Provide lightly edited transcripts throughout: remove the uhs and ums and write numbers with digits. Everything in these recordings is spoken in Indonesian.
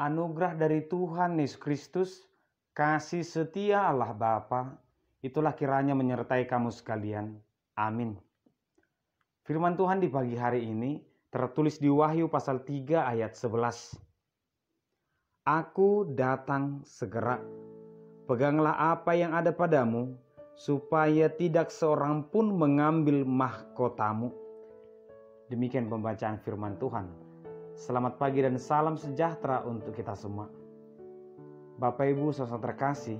Anugerah dari Tuhan Yesus Kristus, kasih setia Allah Bapa, itulah kiranya menyertai kamu sekalian. Amin. Firman Tuhan di pagi hari ini tertulis di Wahyu pasal 3 ayat 11. Aku datang segera, peganglah apa yang ada padamu, supaya tidak seorang pun mengambil mahkotamu. Demikian pembacaan firman Tuhan. Selamat pagi dan salam sejahtera untuk kita semua. Bapak Ibu saudara terkasih,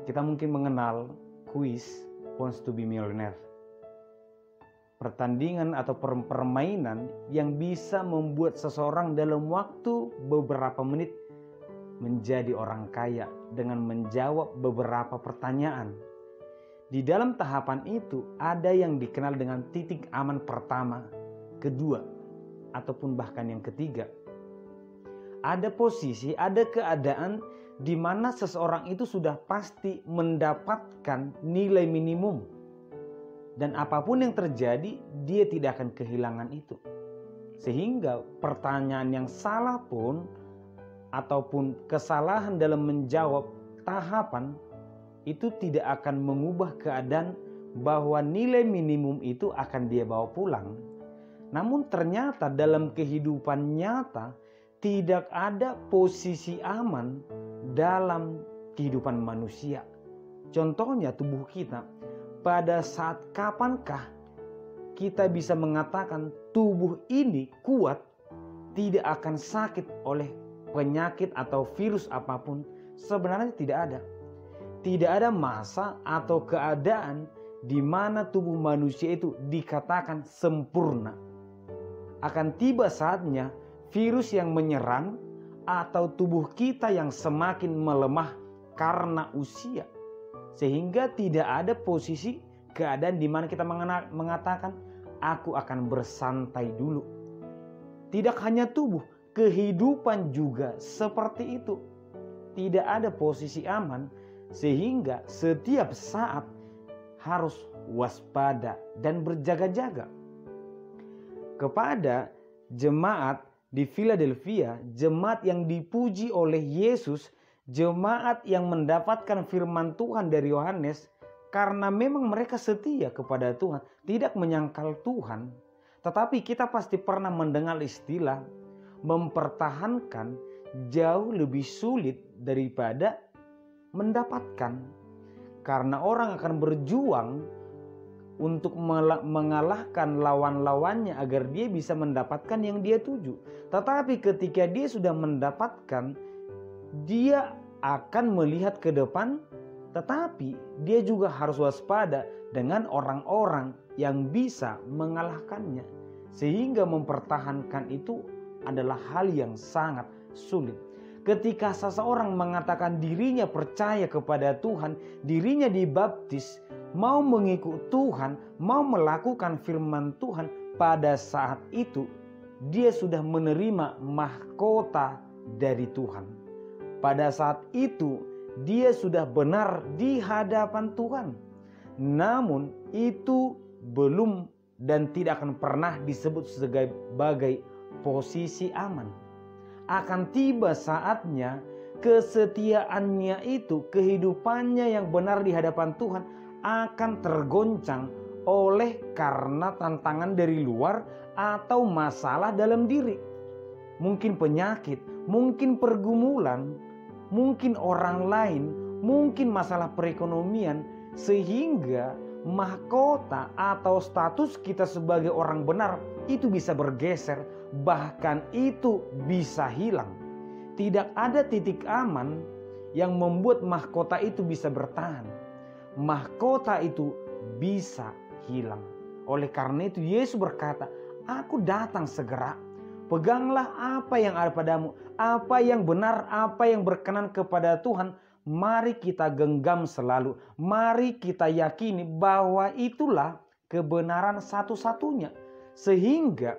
kita mungkin mengenal kuis Wants to be Millionaire. Pertandingan atau permainan yang bisa membuat seseorang dalam waktu beberapa menit menjadi orang kaya dengan menjawab beberapa pertanyaan. Di dalam tahapan itu ada yang dikenal dengan titik aman pertama, kedua, ataupun bahkan yang ketiga. Ada posisi, ada keadaan di mana seseorang itu sudah pasti mendapatkan nilai minimum. Dan apapun yang terjadi, dia tidak akan kehilangan itu. Sehingga pertanyaan yang salah pun, ataupun kesalahan dalam menjawab tahapan, itu tidak akan mengubah keadaan bahwa nilai minimum itu akan dia bawa pulang. Namun ternyata dalam kehidupan nyata tidak ada posisi aman dalam kehidupan manusia. Contohnya tubuh kita. Pada saat kapankah kita bisa mengatakan tubuh ini kuat, tidak akan sakit oleh penyakit atau virus apapun? Sebenarnya tidak ada. Tidak ada masa atau keadaan di mana tubuh manusia itu dikatakan sempurna. Akan tiba saatnya virus yang menyerang atau tubuh kita yang semakin melemah karena usia. Sehingga tidak ada posisi keadaan di mana kita mengatakan aku akan bersantai dulu. Tidak hanya tubuh, kehidupan juga seperti itu. Tidak ada posisi aman sehingga setiap saat harus waspada dan berjaga-jaga. Kepada jemaat di Philadelphia, jemaat yang dipuji oleh Yesus, jemaat yang mendapatkan firman Tuhan dari Yohanes, karena memang mereka setia kepada Tuhan, tidak menyangkal Tuhan. Tetapi kita pasti pernah mendengar istilah mempertahankan jauh lebih sulit daripada mendapatkan. Karena orang akan berjuang untuk mengalahkan lawan-lawannya agar dia bisa mendapatkan yang dia tuju. Tetapi ketika dia sudah mendapatkan, dia akan melihat ke depan, tetapi dia juga harus waspada dengan orang-orang yang bisa mengalahkannya. Sehingga mempertahankan itu adalah hal yang sangat sulit. Ketika seseorang mengatakan dirinya percaya kepada Tuhan, dirinya dibaptis, mau mengikut Tuhan, mau melakukan firman Tuhan, pada saat itu dia sudah menerima mahkota dari Tuhan. Pada saat itu dia sudah benar di hadapan Tuhan. Namun itu belum dan tidak akan pernah disebut sebagai posisi aman. Akan tiba saatnya kesetiaannya itu, kehidupannya yang benar di hadapan Tuhan akan tergoncang oleh karena tantangan dari luar atau masalah dalam diri. Mungkin penyakit, mungkin pergumulan, mungkin orang lain, mungkin masalah perekonomian, sehingga mahkota atau status kita sebagai orang benar itu bisa bergeser, bahkan itu bisa hilang. Tidak ada titik aman yang membuat mahkota itu bisa bertahan. Mahkota itu bisa hilang. Oleh karena itu Yesus berkata, "Aku datang segera. Peganglah apa yang ada padamu, apa yang benar, apa yang berkenan kepada Tuhan. Mari kita genggam selalu. Mari kita yakini bahwa itulah kebenaran satu-satunya." Sehingga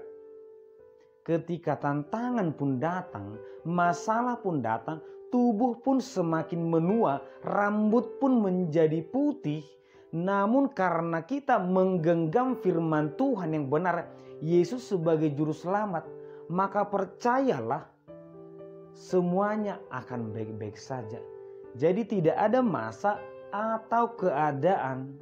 ketika tantangan pun datang, masalah pun datang, tubuh pun semakin menua, rambut pun menjadi putih. Namun karena kita menggenggam firman Tuhan yang benar, Yesus sebagai juru selamat, maka percayalah semuanya akan baik-baik saja. Jadi tidak ada masa atau keadaan,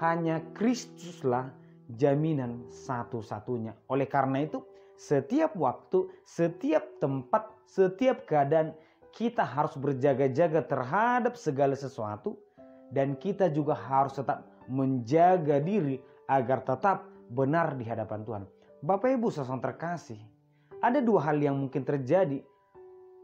hanya Kristuslah jaminan satu-satunya. Oleh karena itu, setiap waktu, setiap tempat, setiap keadaan kita harus berjaga-jaga terhadap segala sesuatu, dan kita juga harus tetap menjaga diri agar tetap benar di hadapan Tuhan. Bapak Ibu saudara terkasih, ada dua hal yang mungkin terjadi.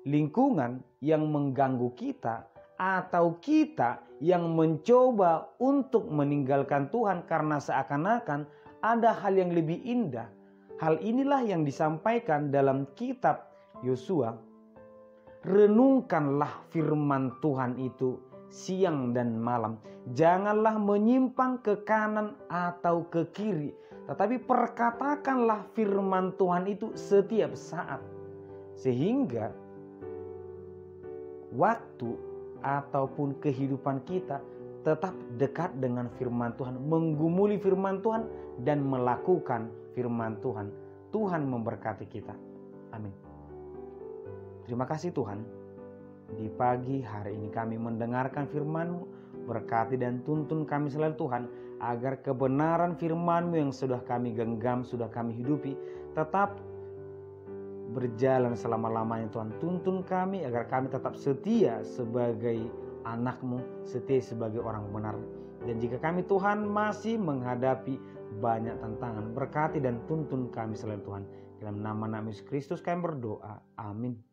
Lingkungan yang mengganggu kita atau kita yang mencoba untuk meninggalkan Tuhan karena seakan-akan ada hal yang lebih indah. Hal inilah yang disampaikan dalam kitab Yosua. Renungkanlah firman Tuhan itu siang dan malam. Janganlah menyimpang ke kanan atau ke kiri, tetapi perkatakanlah firman Tuhan itu setiap saat. Sehingga waktu ataupun kehidupan kita tetap dekat dengan firman Tuhan, menggumuli firman Tuhan dan melakukan firman Tuhan. Tuhan memberkati kita. Amin. Terima kasih Tuhan. Di pagi hari ini kami mendengarkan firman-Mu. Berkati dan tuntun kami selalu Tuhan, agar kebenaran firman-Mu yang sudah kami genggam, sudah kami hidupi, tetap berjalan selama-lamanya Tuhan. Tuntun kami agar kami tetap setia sebagai anak-Mu, setia sebagai orang benar. Dan jika kami Tuhan masih menghadapi banyak tantangan, berkati dan tuntun kami selalu Tuhan. Dalam nama Yesus Kristus kami berdoa. Amin.